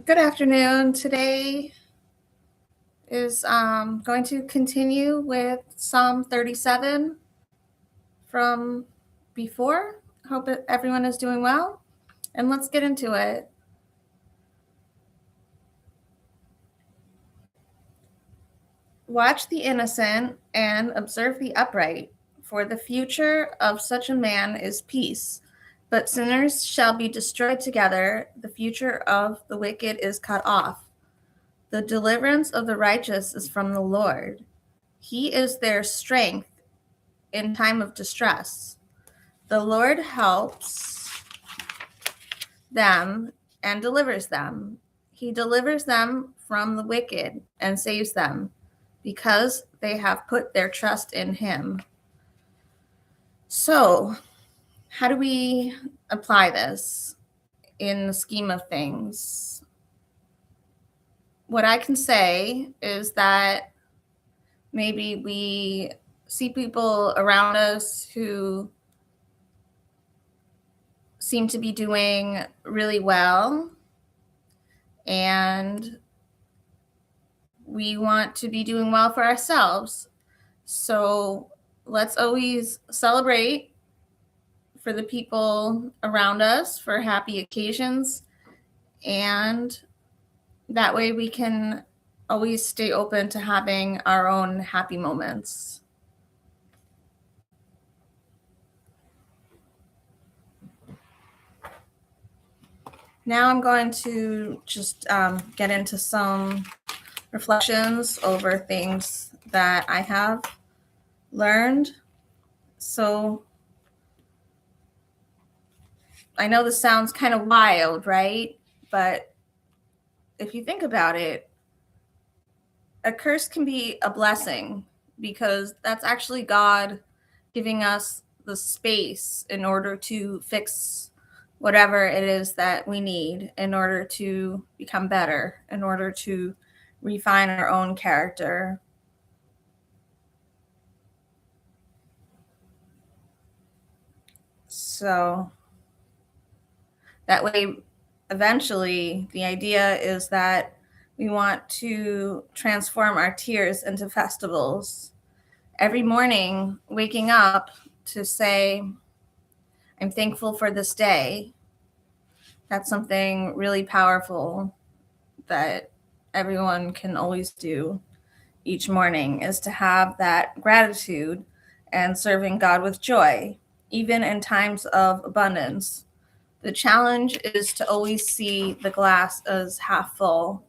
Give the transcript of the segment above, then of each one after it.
Good afternoon. Today is going to continue with Psalm 37 from before. Hope that everyone is doing well. And let's get into it. Watch the innocent and observe the upright, for the future of such a man is peace. But sinners shall be destroyed together. The future of the wicked is cut off. The deliverance of the righteous is from the Lord. He is their strength in time of distress. The Lord helps them and delivers them. He delivers them from the wicked and saves them because they have put their trust in him. So, how do we apply this in the scheme of things? What I can say is that maybe we see people around us who seem to be doing really well, and we want to be doing well for ourselves. So let's always celebrate for the people around us for happy occasions, and that way we can always stay open to having our own happy moments. Now I'm going to just get into some reflections over things that I have learned. So I know this sounds kind of wild, right? But if you think about it, a curse can be a blessing because that's actually God giving us the space in order to fix whatever it is that we need in order to become better, in order to refine our own character. So that way, eventually, the idea is that we want to transform our tears into festivals. Every morning, waking up to say, I'm thankful for this day. That's something really powerful that everyone can always do each morning, is to have that gratitude and serving God with joy, even in times of abundance. The challenge is to always see the glass as half full.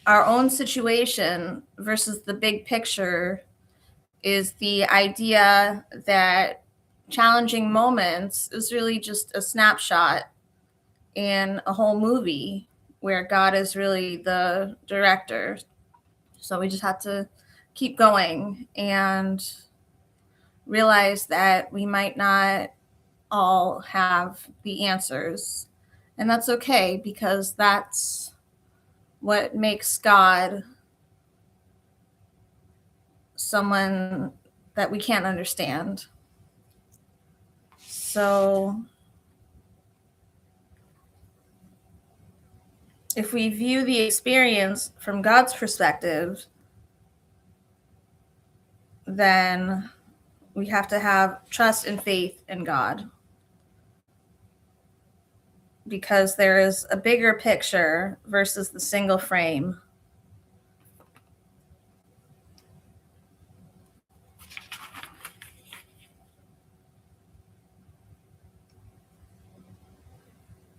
Our own situation versus the big picture is the idea that challenging moments is really just a snapshot in a whole movie where God is really the director. So we just have to keep going and realize that we might not all have the answers. And that's okay, because that's what makes God someone that we can't understand. So if we view the experience from God's perspective, then we have to have trust and faith in God, because there is a bigger picture versus the single frame.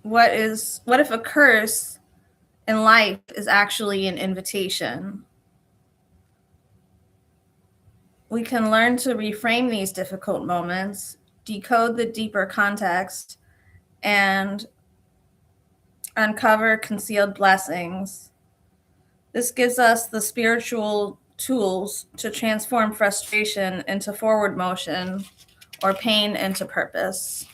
What if a curse in life is actually an invitation? We can learn to reframe these difficult moments, decode the deeper context, and uncover concealed blessings. This gives us the spiritual tools to transform frustration into forward motion or pain into purpose.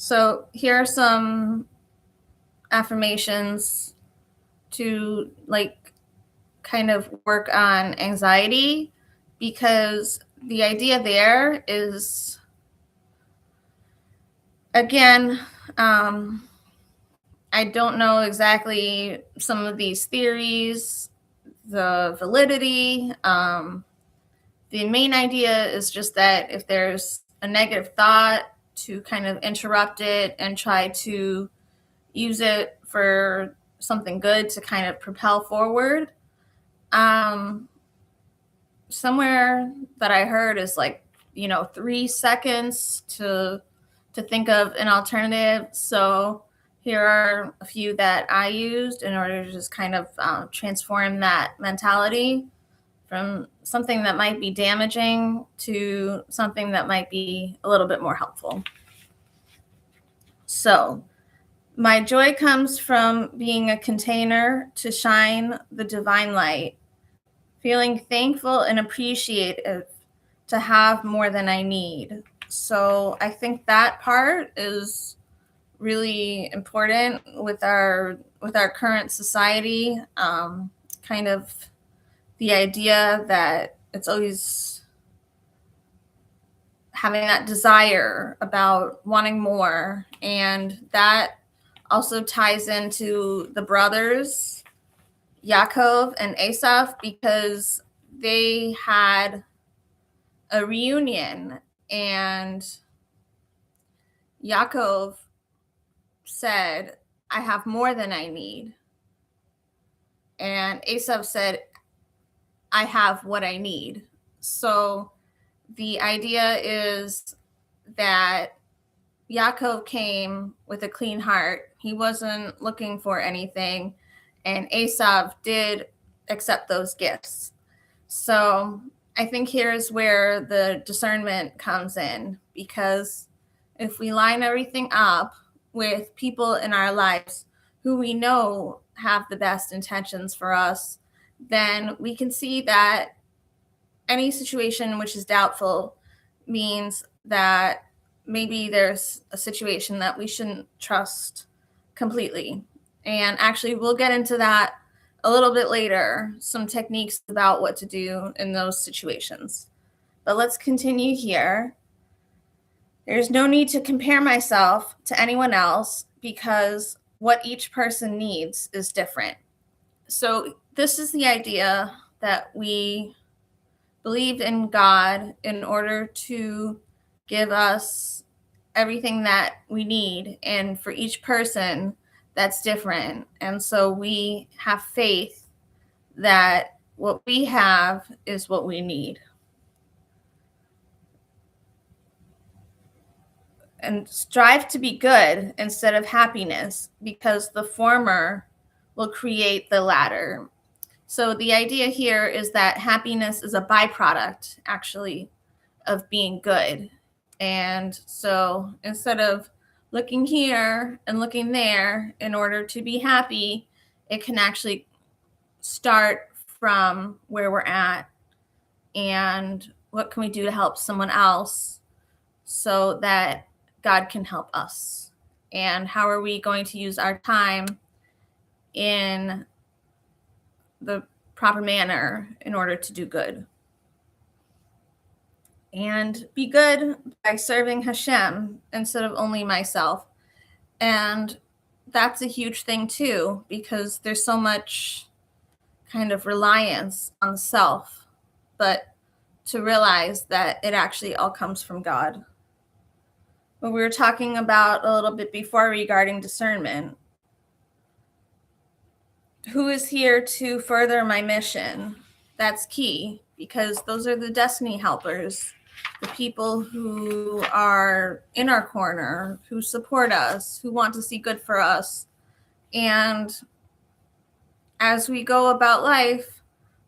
So here are some affirmations to like kind of work on anxiety, because the idea there is, again, I don't know exactly some of these theories, the validity. The main idea is just that if there's a negative thought, to kind of interrupt it and try to use it for something good to kind of propel forward. Somewhere that I heard is like, 3 seconds to think of an alternative. So here are a few that I used in order to just kind of transform that mentality from something that might be damaging to something that might be a little bit more helpful. So, my joy comes from being a container to shine the divine light, feeling thankful and appreciative to have more than I need. So I think that part is really important with our current society. Kind of the idea that it's always having that desire about wanting more, and that also ties into the brothers Yaakov and Esav, because they had a reunion, and Yaakov said, I have more than I need. And Esav said, I have what I need. So the idea is that Yaakov came with a clean heart. He wasn't looking for anything. And Esav did accept those gifts. So I think here's where the discernment comes in, because if we line everything up with people in our lives who we know have the best intentions for us, then we can see that any situation which is doubtful means that maybe there's a situation that we shouldn't trust completely. And actually, we'll get into that a little bit later, some techniques about what to do in those situations. But let's continue here. There's no need to compare myself to anyone else, because what each person needs is different. So this is the idea that we believe in God in order to give us everything that we need. And for each person, that's different. And so we have faith that what we have is what we need. And strive to be good instead of happiness, because the former will create the latter. So the idea here is that happiness is a byproduct, actually, of being good. And so instead of looking here and looking there in order to be happy, it can actually start from where we're at and what can we do to help someone else so that God can help us. And how are we going to use our time in the proper manner in order to do good? And be good by serving Hashem instead of only myself. And that's a huge thing too, because there's so much kind of reliance on self, but to realize that it actually all comes from God. What we were talking about a little bit before regarding discernment. Who is here to further my mission? That's key, because those are the destiny helpers, the people who are in our corner, who support us, who want to see good for us. And as we go about life,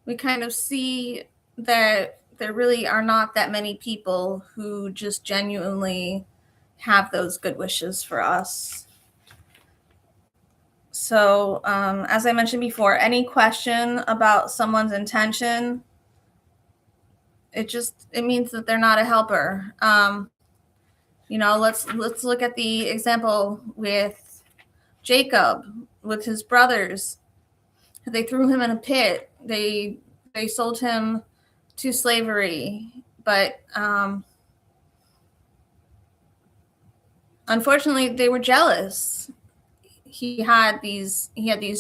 we kind of see that there really are not that many people who just genuinely have those good wishes for us. So, as I mentioned before, any question about someone's intention, it means that they're not a helper. Let's look at the example with Jacob, with his brothers. They threw him in a pit. They sold him to slavery, but unfortunately, they were jealous. He had these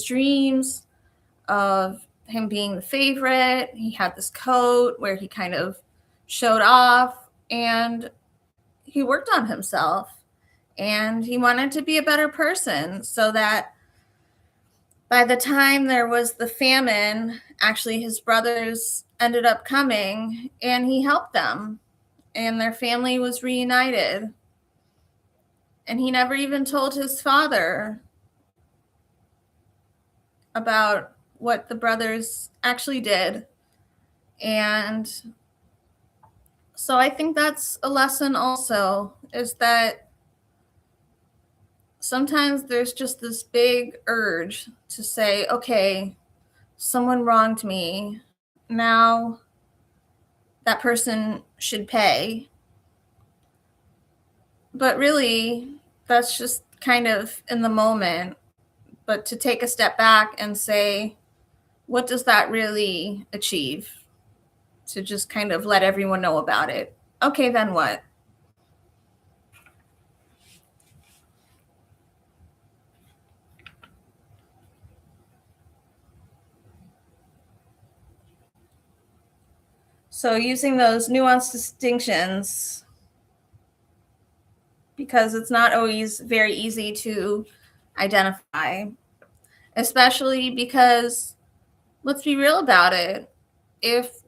dreams of him being the favorite. He had this coat where he kind of showed off, and he worked on himself, and he wanted to be a better person so that by the time there was the famine, actually his brothers ended up coming and he helped them and their family was reunited. And he never even told his father about what the brothers actually did. And so I think that's a lesson also, is that sometimes there's just this big urge to say, okay, someone wronged me. Now that person should pay. But really, that's just kind of in the moment. But to take a step back and say, what does that really achieve? To just kind of let everyone know about it. Okay, then what? So using those nuanced distinctions, because it's not always very easy to identify, especially because, let's be real about it, if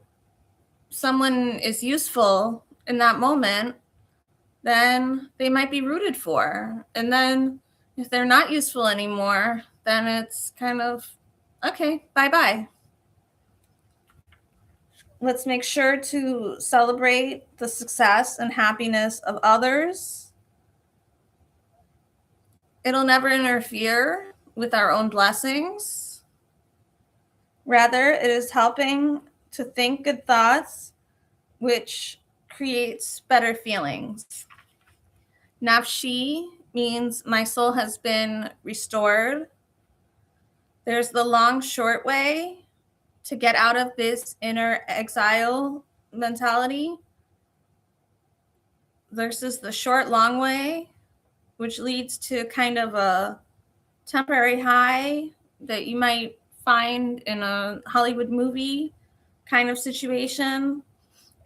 someone is useful in that moment, then they might be rooted for. And then if they're not useful anymore, then it's kind of, okay, bye-bye. Let's make sure to celebrate the success and happiness of others. It'll never interfere with our own blessings. Rather, it is helping to think good thoughts, which creates better feelings. Nafshi means my soul has been restored. There's the long, short way to get out of this inner exile mentality versus the short, long way, which leads to kind of a temporary high that you might find in a Hollywood movie kind of situation.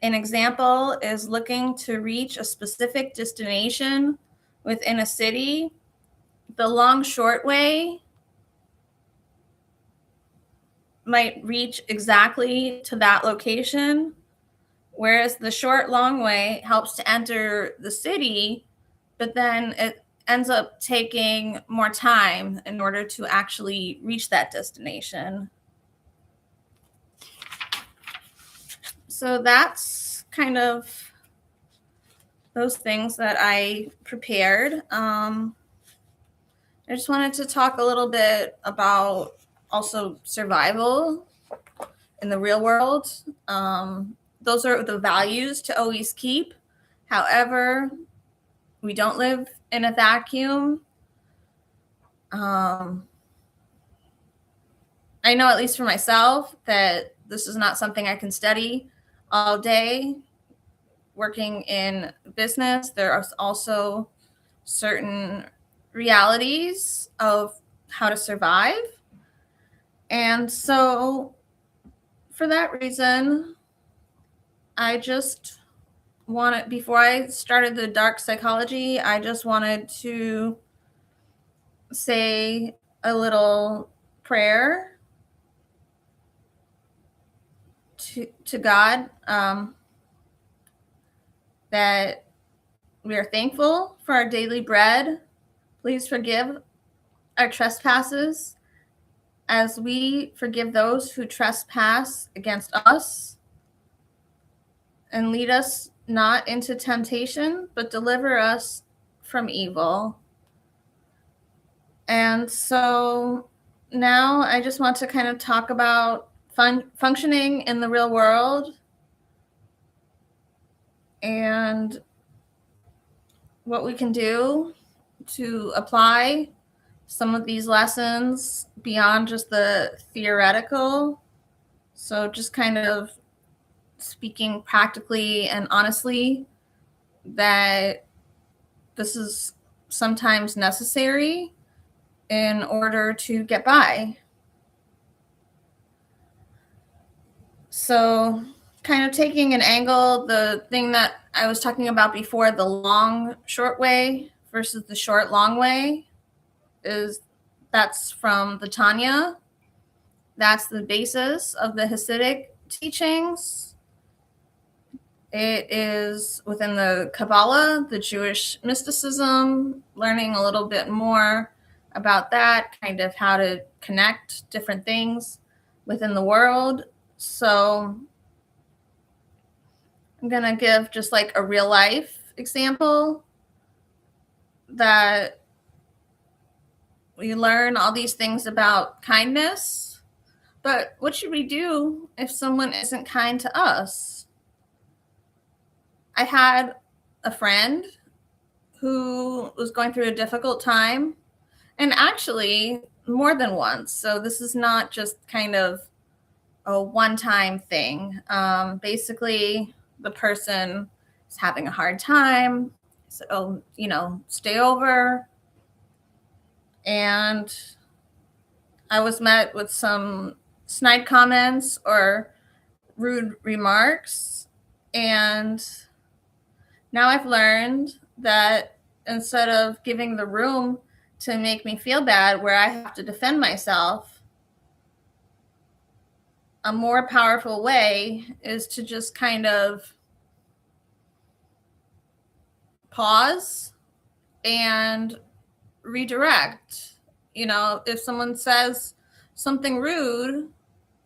An example is looking to reach a specific destination within a city. The long, short way might reach exactly to that location, whereas the short, long way helps to enter the city, but then it ends up taking more time in order to actually reach that destination. So that's kind of those things that I prepared. I just wanted to talk a little bit about also survival in the real world. Those are the values to always keep. However, we don't live in a vacuum. I know, at least for myself, that this is not something I can study all day. Working in business, there are also certain realities of how to survive. And so for that reason, I just wanted, before I started the dark psychology, I just wanted to say a little prayer to God, that we are thankful for our daily bread. Please forgive our trespasses as we forgive those who trespass against us. And lead us not into temptation, but deliver us from evil. And so now I just want to kind of talk about functioning in the real world. And what we can do to apply some of these lessons beyond just the theoretical. So just kind of speaking practically and honestly that this is sometimes necessary in order to get by. So kind of taking an angle, the thing that I was talking about before, the long short way versus the short long way, that's from the Tanya. That's the basis of the Hasidic teachings. It is within the Kabbalah, the Jewish mysticism, learning a little bit more about that, kind of how to connect different things within the world. So I'm going to give just like a real life example that we learn all these things about kindness, but what should we do if someone isn't kind to us? I had a friend who was going through a difficult time, and actually more than once. So this is not just kind of a one-time thing. Basically, the person is having a hard time. So, stay over. And I was met with some snide comments or rude remarks. And now I've learned that instead of giving the room to make me feel bad where I have to defend myself, a more powerful way is to just kind of pause and redirect. If someone says something rude,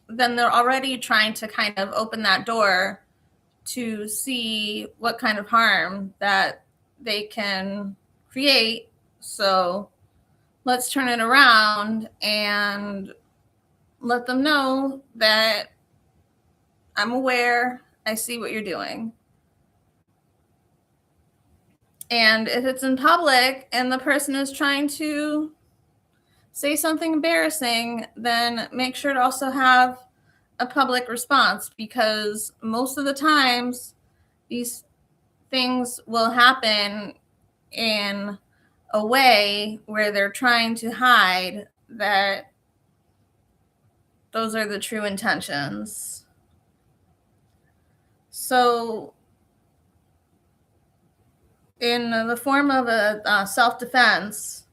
then they're already trying to kind of open that door to see what kind of harm that they can create. So let's turn it around and let them know that I'm aware, I see what you're doing. And if it's in public and the person is trying to say something embarrassing, then make sure to also have a public response, because most of the times these things will happen in a way where they're trying to hide that those are the true intentions. So in the form of a self-defense,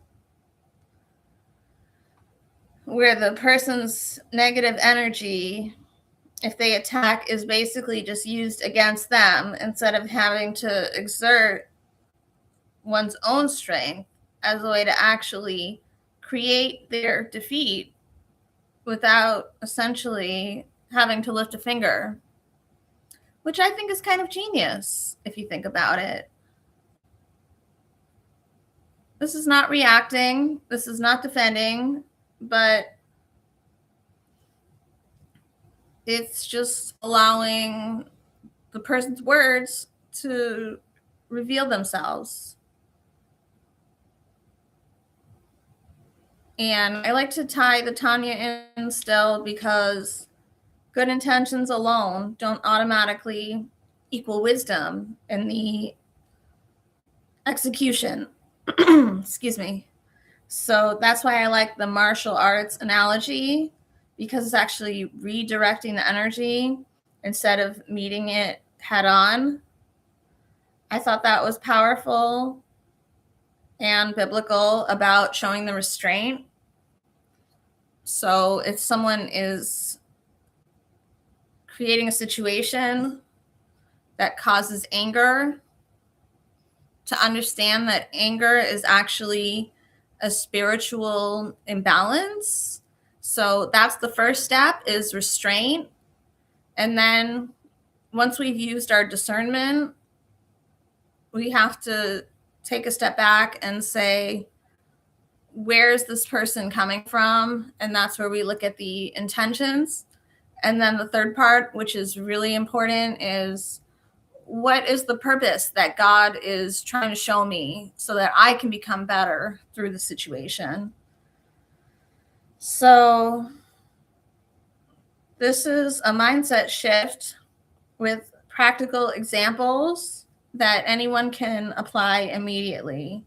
where the person's negative energy, if they attack, is basically just used against them instead of having to exert one's own strength as a way to actually create their defeat without essentially having to lift a finger, which I think is kind of genius if you think about it. This is not reacting, this is not defending, but it's just allowing the person's words to reveal themselves. And I like to tie the Tanya in still, because good intentions alone don't automatically equal wisdom in the execution. Excuse me. So that's why I like the martial arts analogy, because it's actually redirecting the energy instead of meeting it head on. I thought that was powerful and biblical about showing the restraint. So if someone is creating a situation that causes anger, to understand that anger is actually a spiritual imbalance. So that's the first step, is restraint. And then once we've used our discernment, we have to take a step back and say, where is this person coming from? And that's where we look at the intentions. And then the third part, which is really important, is what is the purpose that God is trying to show me so that I can become better through the situation? So this is a mindset shift with practical examples that anyone can apply immediately.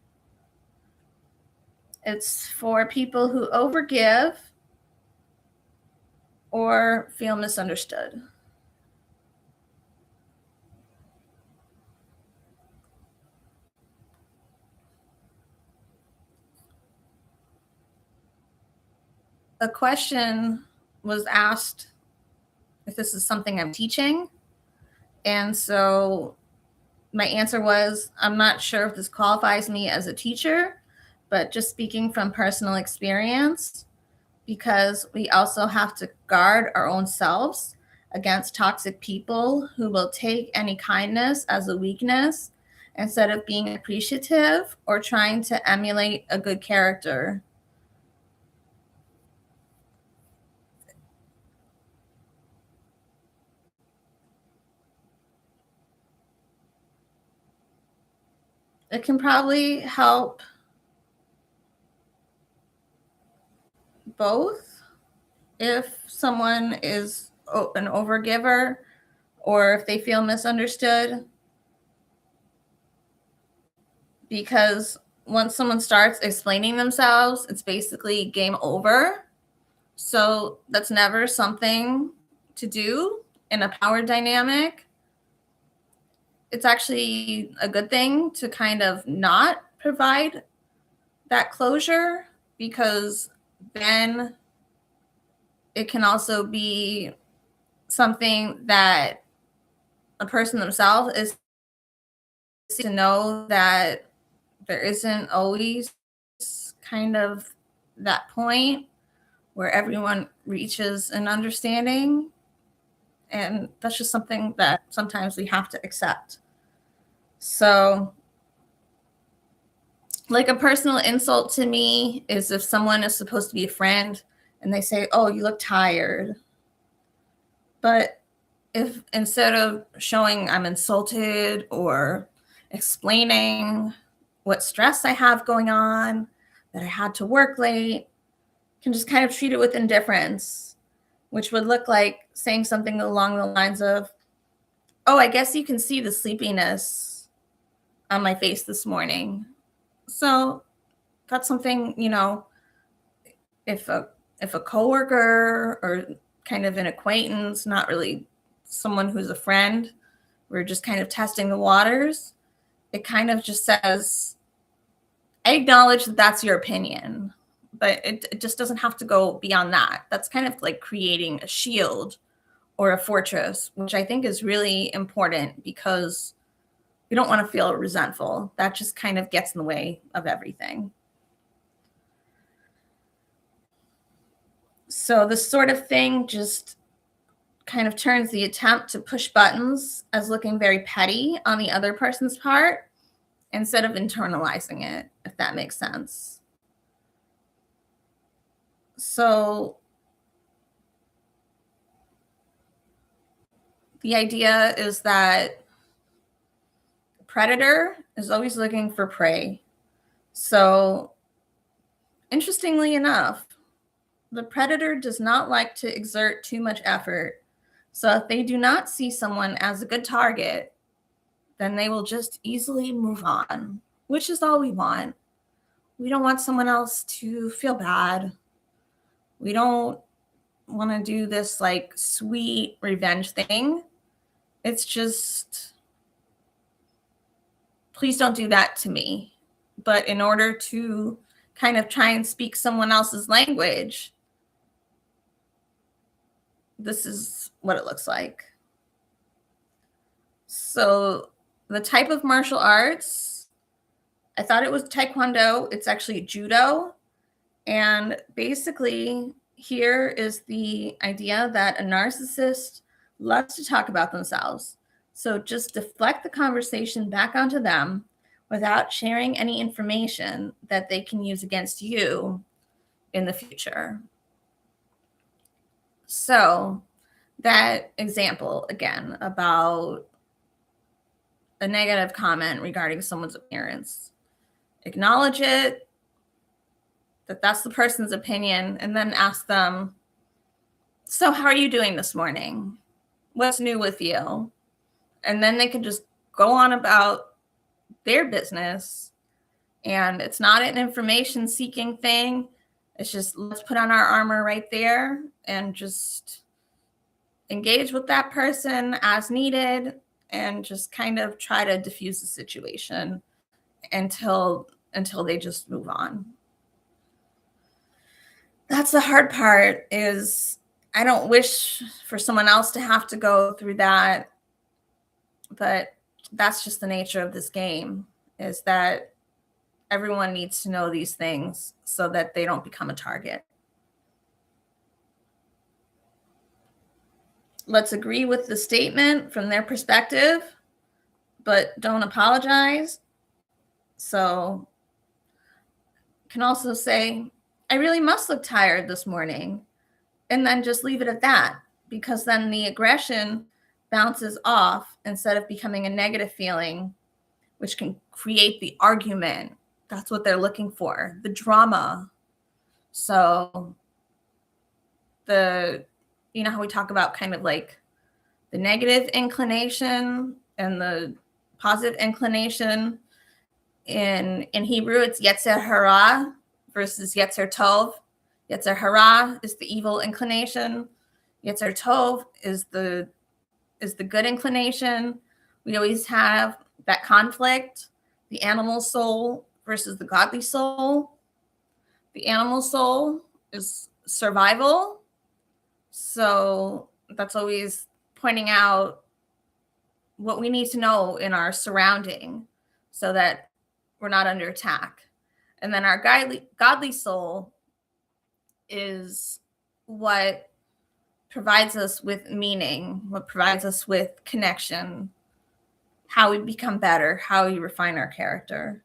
It's for people who overgive or feel misunderstood. A question was asked if this is something I'm teaching. And so my answer was, I'm not sure if this qualifies me as a teacher, but just speaking from personal experience, because we also have to guard our own selves against toxic people who will take any kindness as a weakness instead of being appreciative or trying to emulate a good character. It can probably help both if someone is an overgiver or if they feel misunderstood. Because once someone starts explaining themselves, it's basically game over. So that's never something to do in a power dynamic. It's actually a good thing to kind of not provide that closure, because then it can also be something that a person themselves is to know that there isn't always kind of that point where everyone reaches an understanding. And that's just something that sometimes we have to accept. So, like, a personal insult to me is if someone is supposed to be a friend and they say, "Oh, you look tired." But if instead of showing I'm insulted or explaining what stress I have going on, that I had to work late, can just kind of treat it with indifference, which would look like saying something along the lines of, "Oh, I guess you can see the sleepiness on my face this morning." So that's something, if a coworker or kind of an acquaintance, not really someone who's a friend, we're just kind of testing the waters, it kind of just says, I acknowledge that that's your opinion, but it just doesn't have to go beyond that. That's kind of like creating a shield or a fortress, which I think is really important because we don't want to feel resentful. That just kind of gets in the way of everything. So this sort of thing just kind of turns the attempt to push buttons as looking very petty on the other person's part instead of internalizing it, if that makes sense. So the idea is that the predator is always looking for prey. So interestingly enough, the predator does not like to exert too much effort. So if they do not see someone as a good target, then they will just easily move on, which is all we want. We don't want someone else to feel bad. We don't want to do this like sweet revenge thing. It's just, please don't do that to me. But in order to kind of try and speak someone else's language, this is what it looks like. So the type of martial arts, I thought it was Taekwondo. It's actually Judo. And basically, here is the idea that a narcissist loves to talk about themselves. So just deflect the conversation back onto them without sharing any information that they can use against you in the future. So that example again about a negative comment regarding someone's appearance. Acknowledge it, that that's the person's opinion, and then ask them, so how are you doing this morning? What's new with you? And then they can just go on about their business. And it's not an information seeking thing. It's just, let's put on our armor right there and just engage with that person as needed and just kind of try to diffuse the situation until they just move on. That's the hard part, is I don't wish for someone else to have to go through that, but that's just the nature of this game, is that everyone needs to know these things so that they don't become a target. Let's agree with the statement from their perspective, but don't apologize. So can also say, I really must look tired this morning, and then just leave it at that, because then the aggression bounces off instead of becoming a negative feeling, which can create the argument. That's what they're looking for, the drama. So you know how we talk about kind of like the negative inclination and the positive inclination. In Hebrew, it's Yetzer Hara versus Yetzer Tov. Yetzer Hara is the evil inclination. Yetzer Tov is the good inclination. We always have that conflict, the animal soul versus the godly soul. The animal soul is survival. So that's always pointing out what we need to know in our surrounding so that we're not under attack. And then our godly soul is what provides us with meaning, what provides us with connection, how we become better, how we refine our character.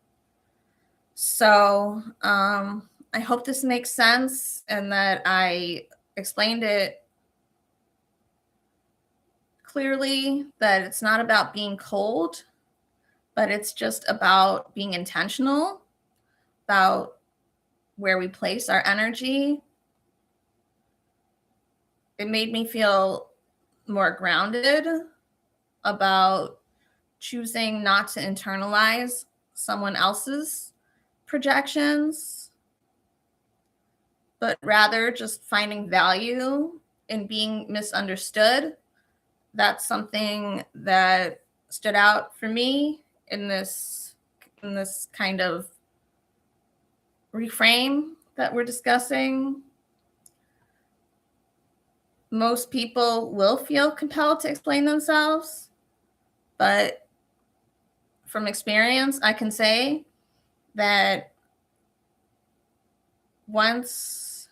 So I hope this makes sense and that I explained it clearly, that it's not about being cold, but it's just about being intentional about where we place our energy. It made me feel more grounded about choosing not to internalize someone else's projections, but rather just finding value in being misunderstood. That's something that stood out for me in this kind of reframe that we're discussing. Most people will feel compelled to explain themselves, but from experience, I can say that once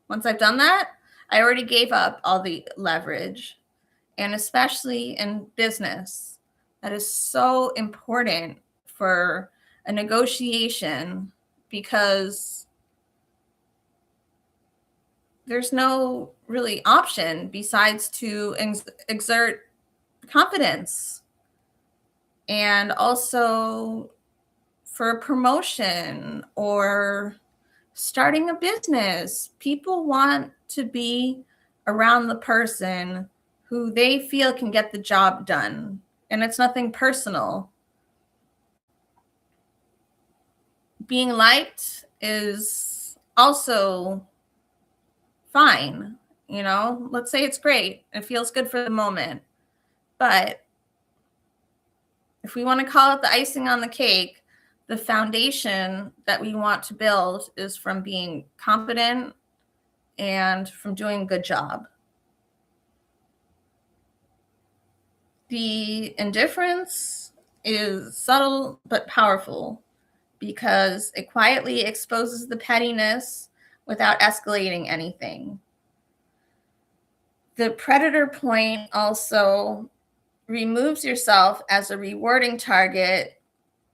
I've done that, I already gave up all the leverage. And especially in business, that is so important for a negotiation, because there's no really option besides to exert confidence. And also for a promotion or starting a business, people want to be around the person who they feel can get the job done. And it's nothing personal. Being liked is also fine. You know, let's say it's great. It feels good for the moment. But if we want to call it the icing on the cake, the foundation that we want to build is from being competent and from doing a good job. The indifference is subtle but powerful because it quietly exposes the pettiness without escalating anything. The predator point also removes yourself as a rewarding target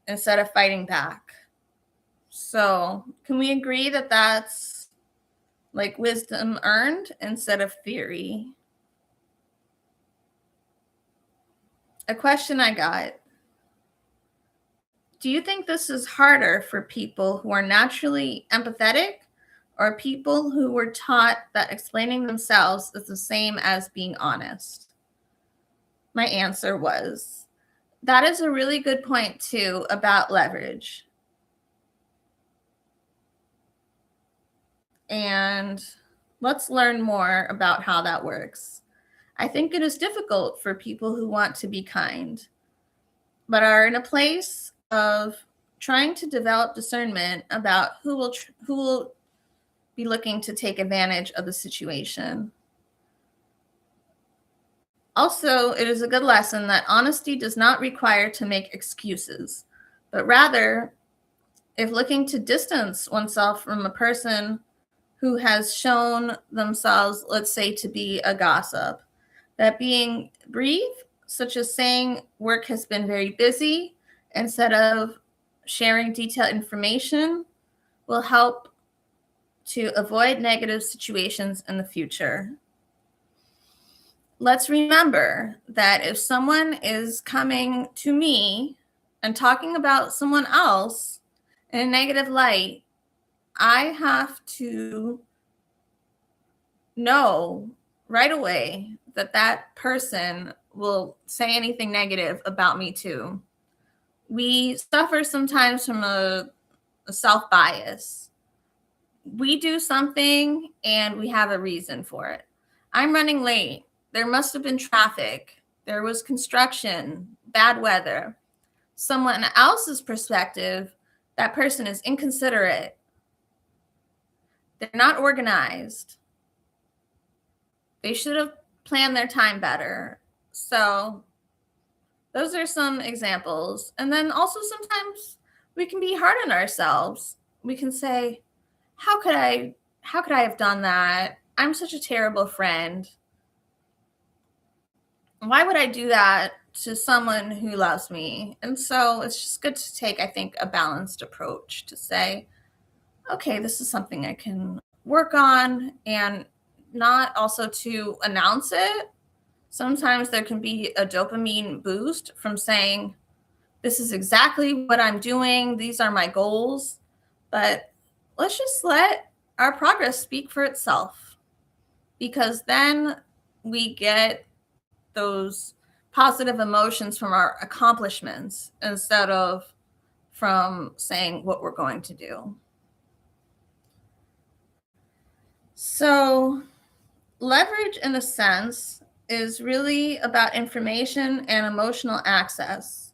instead of fighting back. So can we agree that that's like wisdom earned instead of theory? A question I got: do you think this is harder for people who are naturally empathetic or people who were taught that explaining themselves is the same as being honest? My answer was, that is a really good point too about leverage. And let's learn more about how that works. I think it is difficult for people who want to be kind, but are in a place of trying to develop discernment about who will be looking to take advantage of the situation. Also, it is a good lesson that honesty does not require to make excuses, but rather, if looking to distance oneself from a person who has shown themselves, let's say, to be a gossip, that being brief, such as saying work has been very busy, instead of sharing detailed information, will help to avoid negative situations in the future. Let's remember that if someone is coming to me and talking about someone else in a negative light, I have to know right away that that person will say anything negative about me too. We suffer sometimes from a self-bias. We do something and we have a reason for it. I'm running late. There must have been traffic. There was construction, bad weather. Someone else's perspective, that person is inconsiderate. They're not organized. They should have planned their time better. So those are some examples. And then also sometimes we can be hard on ourselves. We can say, how could I have done that? I'm such a terrible friend. Why would I do that to someone who loves me? And so it's just good to take, I think, a balanced approach to say, okay, this is something I can work on, and not also to announce it. Sometimes there can be a dopamine boost from saying, this is exactly what I'm doing. These are my goals. But let's just let our progress speak for itself, because then we get those positive emotions from our accomplishments instead of from saying what we're going to do. So leverage, in a sense, is really about information and emotional access.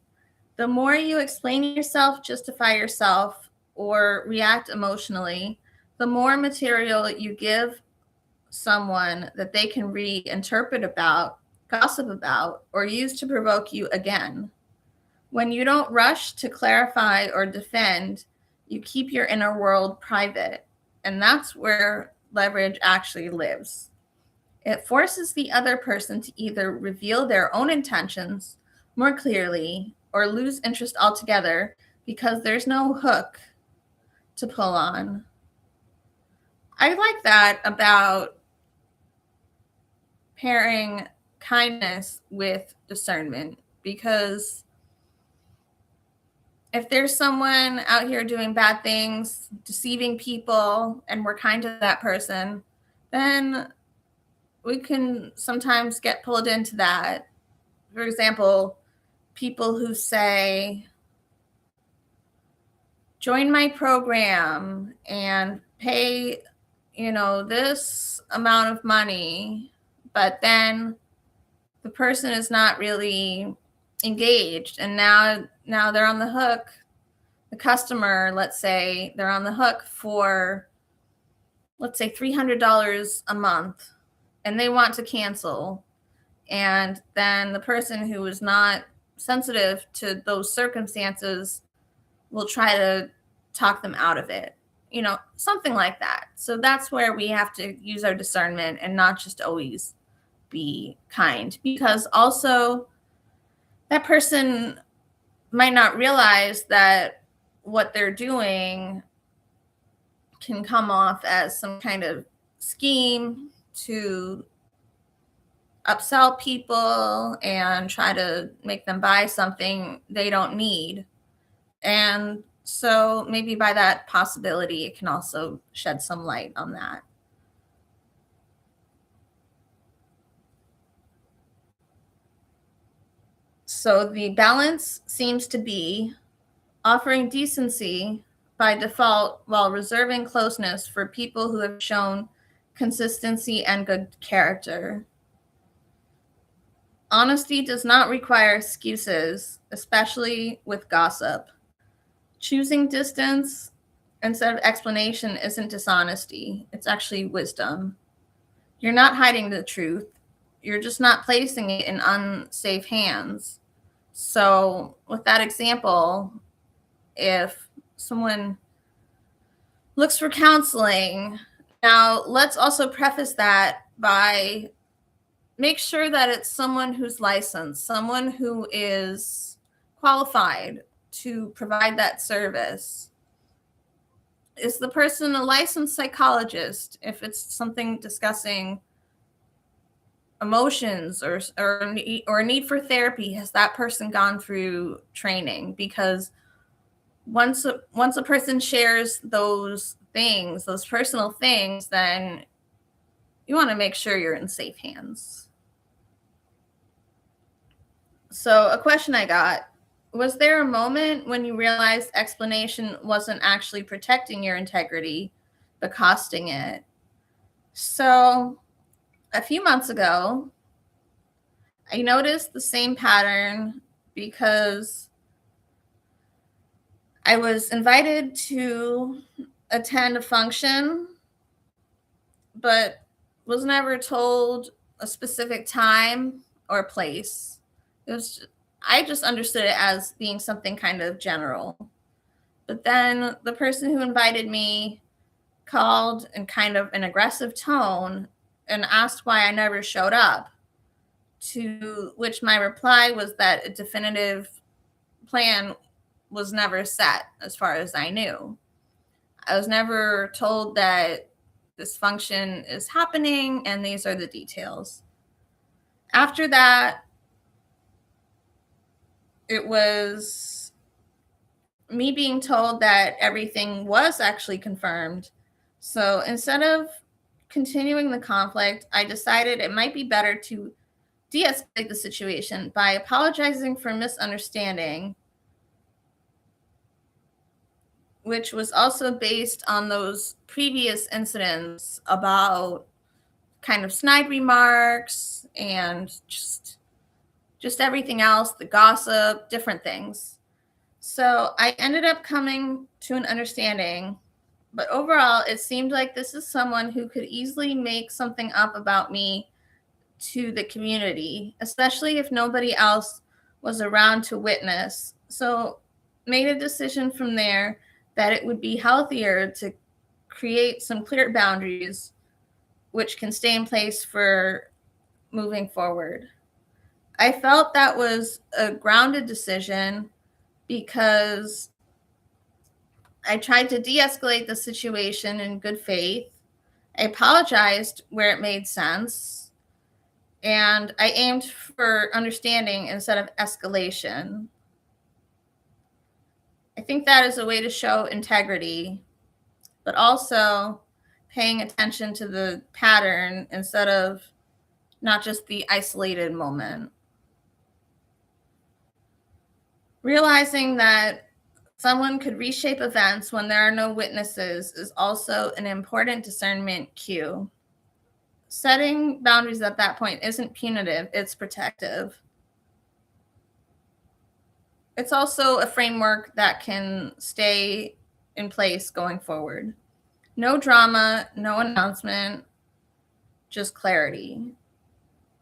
The more you explain yourself, justify yourself, or react emotionally, the more material you give someone that they can reinterpret about, gossip about, or use to provoke you again. When you don't rush to clarify or defend, you keep your inner world private. And that's where leverage actually lives. It forces the other person to either reveal their own intentions more clearly or lose interest altogether because there's no hook to pull on. I like that about pairing kindness with discernment, because if there's someone out here doing bad things, deceiving people, and we're kind to that person, then we can sometimes get pulled into that. For example, people who say, join my program and pay, this amount of money, but then the person is not really engaged, and now they're on the hook. The customer, let's say, they're on the hook for, let's say, $300 a month, and they want to cancel. And then the person who is not sensitive to those circumstances will try to talk them out of it, something like that. So that's where we have to use our discernment and not just always be kind, because also that person might not realize that what they're doing can come off as some kind of scheme to upsell people and try to make them buy something they don't need. And so maybe by that possibility, it can also shed some light on that. So the balance seems to be offering decency by default while reserving closeness for people who have shown consistency and good character. Honesty does not require excuses, especially with gossip. Choosing distance instead of explanation isn't dishonesty, it's actually wisdom. You're not hiding the truth, you're just not placing it in unsafe hands. So, with that example, if someone looks for counseling, now let's also preface that by make sure that it's someone who's licensed, someone who is qualified to provide that service. Is the person a licensed psychologist? If it's something discussing emotions or a need for therapy, has that person gone through training? Because once a person shares those things, those personal things, then you want to make sure you're in safe hands. So a question I got, was there a moment when you realized explanation wasn't actually protecting your integrity, but costing it? So a few months ago, I noticed the same pattern because I was invited to attend a function, but was never told a specific time or place. I just understood it as being something kind of general. But then the person who invited me called in kind of an aggressive tone and asked why I never showed up, to which my reply was that a definitive plan was never set as far as I knew. I was never told that this function is happening and these are the details. After that, it was me being told that everything was actually confirmed. So instead of continuing the conflict, I decided it might be better to de-escalate the situation by apologizing for misunderstanding, which was also based on those previous incidents about kind of snide remarks and just everything else, the gossip, different things. So I ended up coming to an understanding, but overall, it seemed like this is someone who could easily make something up about me to the community, especially if nobody else was around to witness. So made a decision from there that it would be healthier to create some clear boundaries which can stay in place for moving forward. I felt that was a grounded decision because I tried to de-escalate the situation in good faith. I apologized where it made sense, and I aimed for understanding instead of escalation. I think that is a way to show integrity, but also paying attention to the pattern instead of not just the isolated moment. Realizing that someone could reshape events when there are no witnesses is also an important discernment cue. Setting boundaries at that point isn't punitive, it's protective. It's also a framework that can stay in place going forward. No drama, no announcement, just clarity.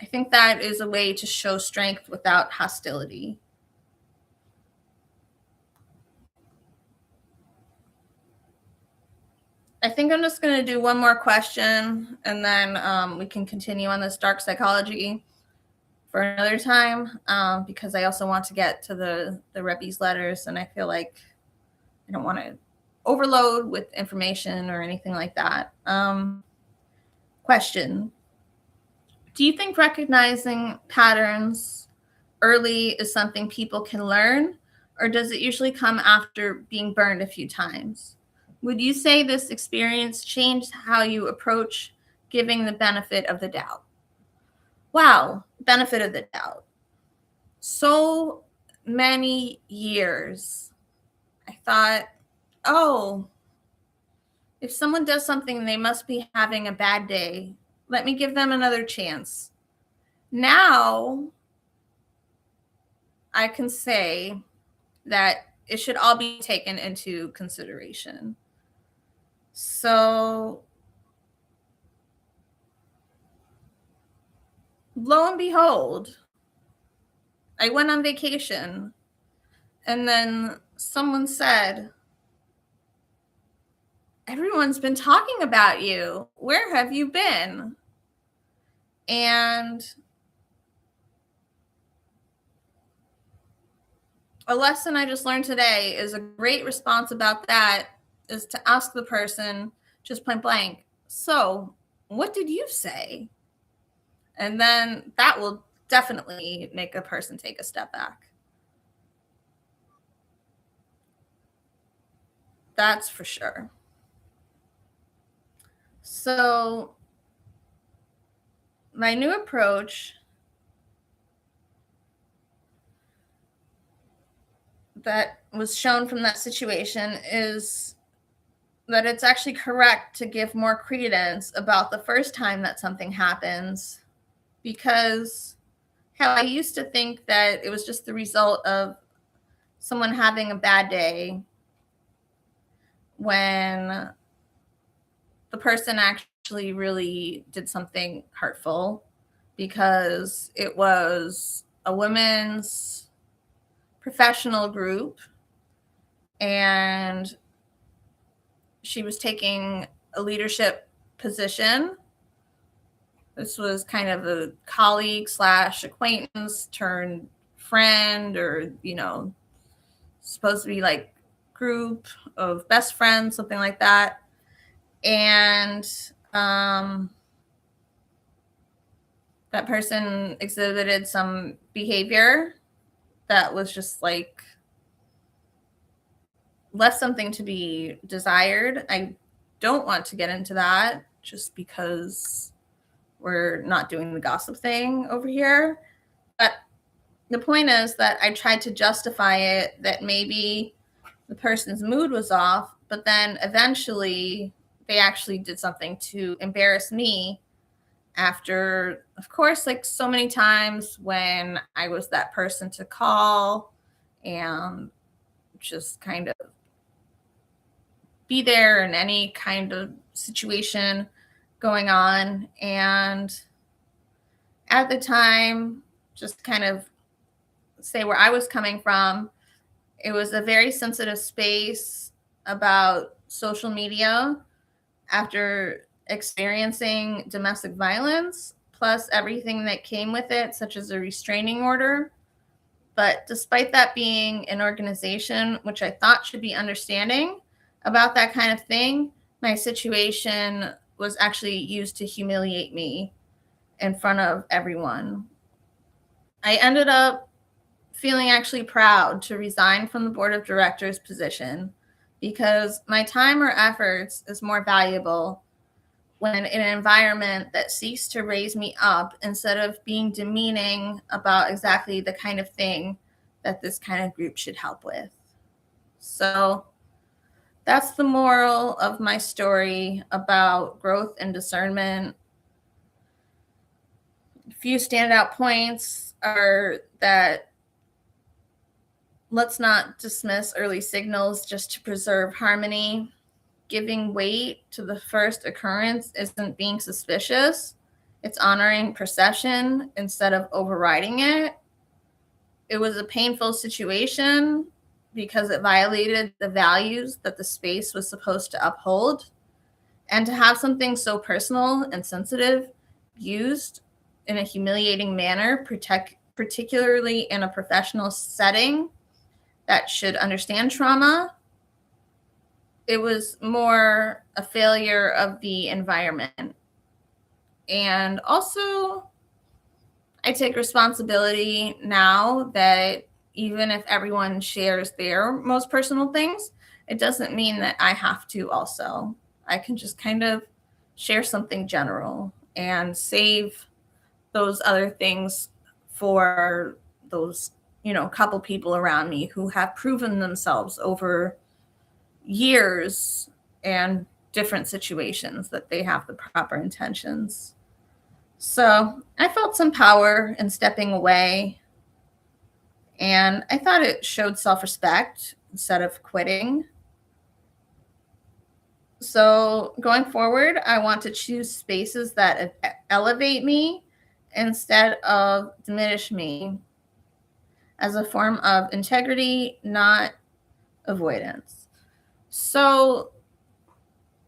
I think that is a way to show strength without hostility. I think I'm just going to do one more question, and then we can continue on this dark psychology for another time, because I also want to get to the Rebbe's letters, and I feel like I don't want to overload with information or anything like that. Question. Do you think recognizing patterns early is something people can learn, or does it usually come after being burned a few times? Would you say this experience changed how you approach giving the benefit of the doubt? Wow, benefit of the doubt. So many years, I thought, oh, if someone does something, they must be having a bad day. Let me give them another chance. Now I can say that it should all be taken into consideration. So, lo and behold, I went on vacation and then someone said, everyone's been talking about you. Where have you been? And a lesson I just learned today is a great response about that is to ask the person just point blank, so what did you say? And then that will definitely make a person take a step back. That's for sure. So my new approach that was shown from that situation is that it's actually correct to give more credence about the first time that something happens, because how I used to think that it was just the result of someone having a bad day when the person actually really did something hurtful, because it was a women's professional group and she was taking a leadership position. This was kind of a colleague slash acquaintance turned friend, or, supposed to be like group of best friends, something like that. And that person exhibited some behavior that was just like left something to be desired. I don't want to get into that just because we're not doing the gossip thing over here. But the point is that I tried to justify it, that maybe the person's mood was off, but then eventually they actually did something to embarrass me after, of course, like so many times when I was that person to call and just kind of be there in any kind of situation going on. And at the time, just kind of say where I was coming from, it was a very sensitive space about social media after experiencing domestic violence, plus everything that came with it, such as a restraining order. But despite that being an organization which I thought should be understanding about that kind of thing, my situation was actually used to humiliate me in front of everyone. I ended up feeling actually proud to resign from the board of directors position, because my time or efforts is more valuable when in an environment that seeks to raise me up instead of being demeaning about exactly the kind of thing that this kind of group should help with. So that's the moral of my story about growth and discernment. A few standout points are that let's not dismiss early signals just to preserve harmony. Giving weight to the first occurrence isn't being suspicious. It's honoring perception instead of overriding it. It was a painful situation because it violated the values that the space was supposed to uphold. And to have something so personal and sensitive used in a humiliating manner, particularly in a professional setting that should understand trauma, it was more a failure of the environment. And also I take responsibility now that even if everyone shares their most personal things, it doesn't mean that I have to also. I can just kind of share something general and save those other things for those, couple people around me who have proven themselves over years and different situations that they have the proper intentions. So I felt some power in stepping away, and I thought it showed self-respect instead of quitting. So going forward, I want to choose spaces that elevate me instead of diminish me as a form of integrity, not avoidance. So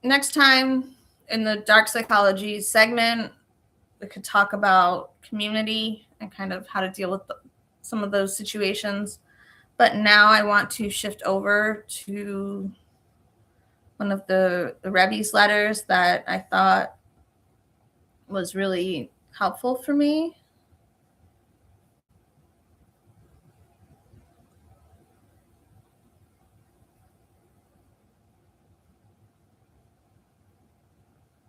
next time in the dark psychology segment, we could talk about community and kind of how to deal with some of those situations. But now I want to shift over to one of the Rebbe's letters that I thought was really helpful for me.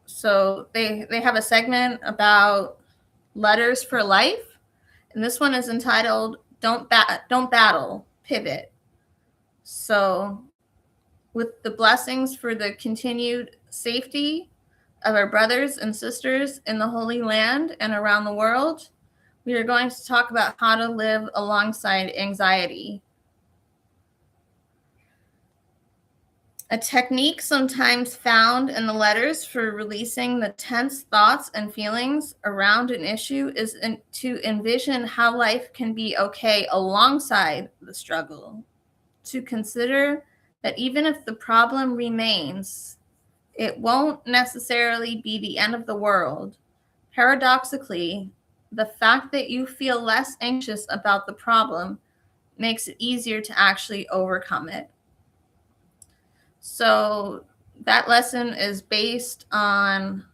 So they have a segment about letters for life, and this one is entitled "Don't Battle, Pivot." So, with the blessings for the continued safety of our brothers and sisters in the Holy Land and around the world, we are going to talk about how to live alongside anxiety. A technique sometimes found in the letters for releasing the tense thoughts and feelings around an issue is to envision how life can be okay alongside the struggle. To consider that even if the problem remains, it won't necessarily be the end of the world. Paradoxically, the fact that you feel less anxious about the problem makes it easier to actually overcome it. So that lesson is based on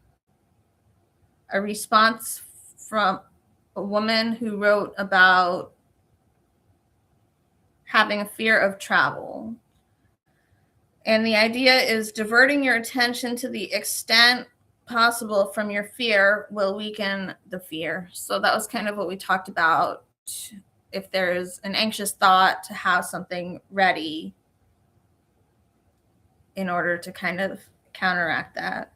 a response from a woman who wrote about having a fear of travel. And the idea is diverting your attention to the extent possible from your fear will weaken the fear. So that was kind of what we talked about. If there's an anxious thought, to have something ready in order to kind of counteract that.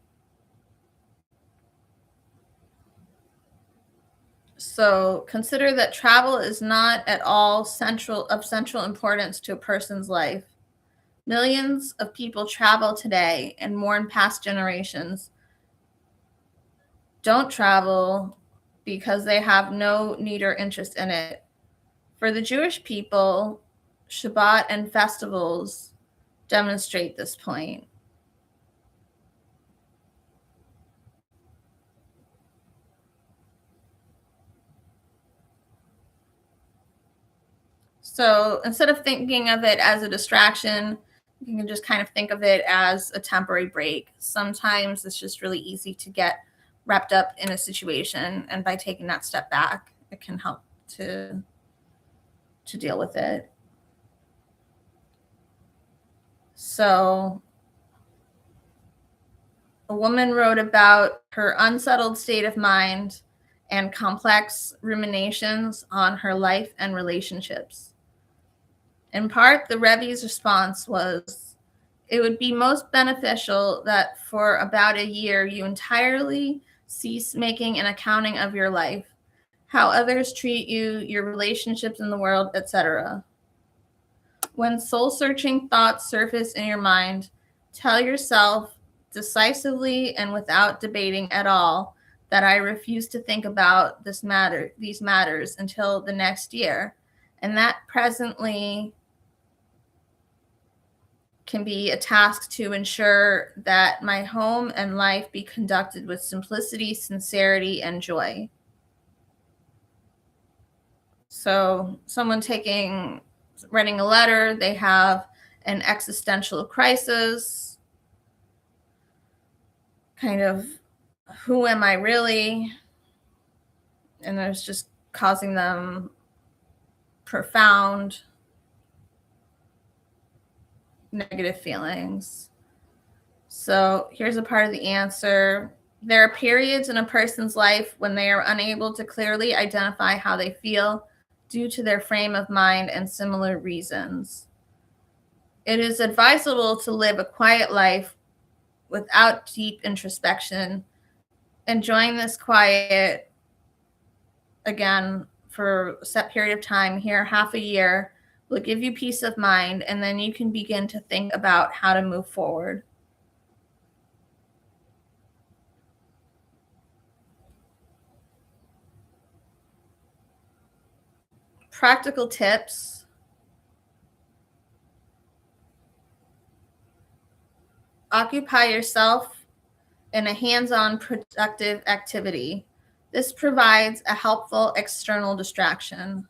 So consider that travel is not at all central importance to a person's life. Millions of people travel today and more in past generations don't travel because they have no need or interest in it. For the Jewish people, Shabbat and festivals demonstrate this point. So instead of thinking of it as a distraction, you can just kind of think of it as a temporary break. Sometimes it's just really easy to get wrapped up in a situation, and by taking that step back, it can help to deal with it. So a woman wrote about her unsettled state of mind and complex ruminations on her life and relationships. In part, the Rebbe's response was, it would be most beneficial that for about a year you entirely cease making an accounting of your life, how others treat you, your relationships in the world, etc. When soul-searching thoughts surface in your mind, tell yourself decisively and without debating at all that I refuse to think about these matters until the next year, and that presently can be a task to ensure that my home and life be conducted with simplicity, sincerity, and joy. So someone writing a letter, they have an existential crisis, kind of, who am I really? And there's just causing them profound negative feelings. So here's a part of the answer. There are periods in a person's life when they are unable to clearly identify how they feel due to their frame of mind and similar reasons. It is advisable to live a quiet life without deep introspection. Enjoying this quiet, again, for a set period of time, here, half a year, will give you peace of mind, and then you can begin to think about how to move forward. Practical tips. Occupy yourself in a hands-on productive activity. This provides a helpful external distraction.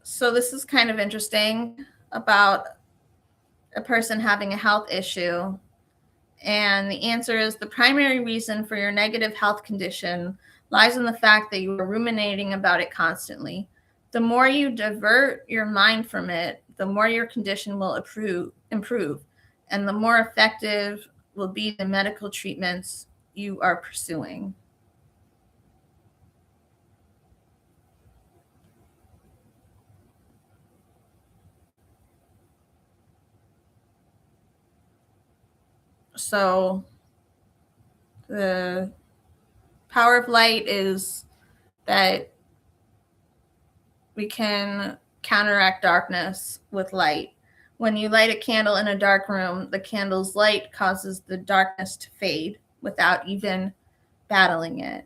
So this is kind of interesting about a person having a health issue. And the answer is the primary reason for your negative health condition lies in the fact that you are ruminating about it constantly. The more you divert your mind from it, the more your condition will improve, and the more effective will be the medical treatments you are pursuing. So the power of light is that we can counteract darkness with light. When you light a candle in a dark room, the candle's light causes the darkness to fade without even battling it.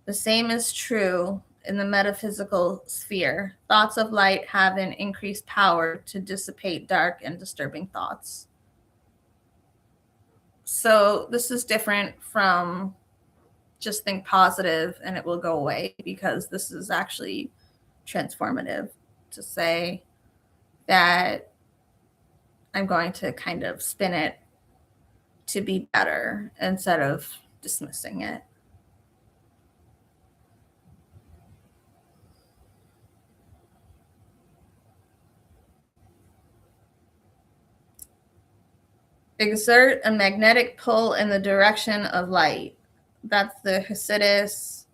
The same is true in the metaphysical sphere. Thoughts of light have an increased power to dissipate dark and disturbing thoughts. So this is different from just think positive and it will go away, because this is actually transformative to say that I'm going to kind of spin it to be better instead of dismissing it. Exert a magnetic pull in the direction of light. That's the Hasidus,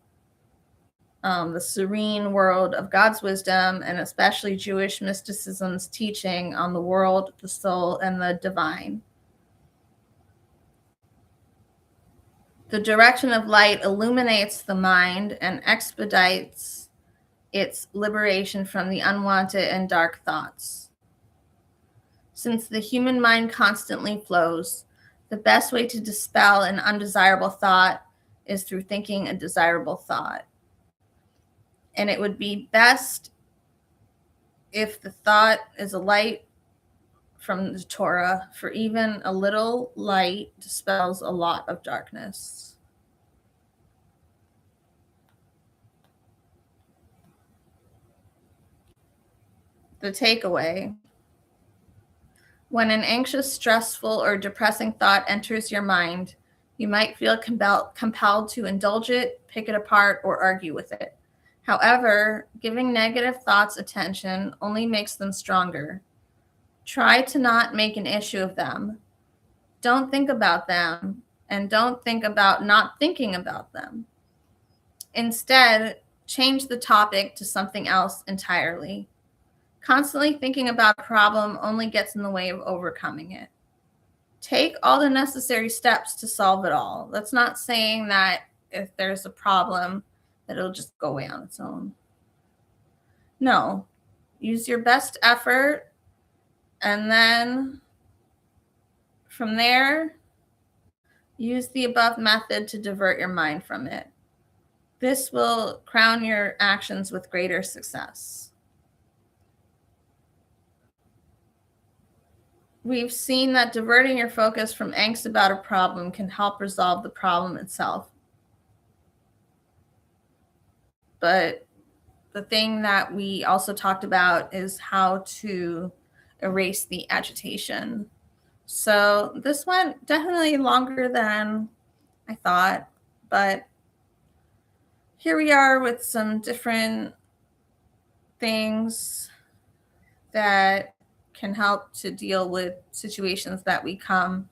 the serene world of God's wisdom, and especially Jewish mysticism's teaching on the world, the soul, and the divine. The direction of light illuminates the mind and expedites its liberation from the unwanted and dark thoughts. Since the human mind constantly flows, the best way to dispel an undesirable thought is through thinking a desirable thought. And it would be best if the thought is a light from the Torah, for even a little light dispels a lot of darkness. The takeaway: when an anxious, stressful, or depressing thought enters your mind, you might feel compelled to indulge it, pick it apart, or argue with it. However, giving negative thoughts attention only makes them stronger. Try to not make an issue of them. Don't think about them, and don't think about not thinking about them. Instead, change the topic to something else entirely. Constantly thinking about a problem only gets in the way of overcoming it. Take all the necessary steps to solve it all. That's not saying that if there's a problem, that it'll just go away on its own. No, use your best effort, and then from there, use the above method to divert your mind from it. This will crown your actions with greater success. We've seen that diverting your focus from angst about a problem can help resolve the problem itself. But the thing that we also talked about is how to erase the agitation. So this went definitely longer than I thought, but here we are with some different things that can help to deal with situations that we come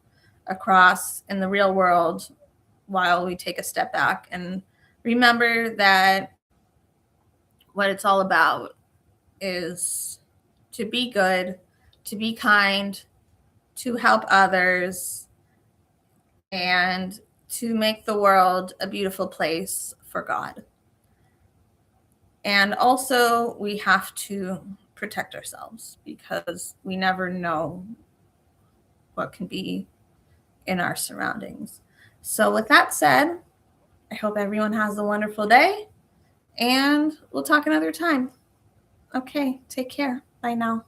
across in the real world while we take a step back and remember that what it's all about is to be good, to be kind, to help others, and to make the world a beautiful place for God. And also, we have to protect ourselves because we never know what can be in our surroundings. So, with that said, I hope everyone has a wonderful day, and we'll talk another time. Okay, take care. Bye now.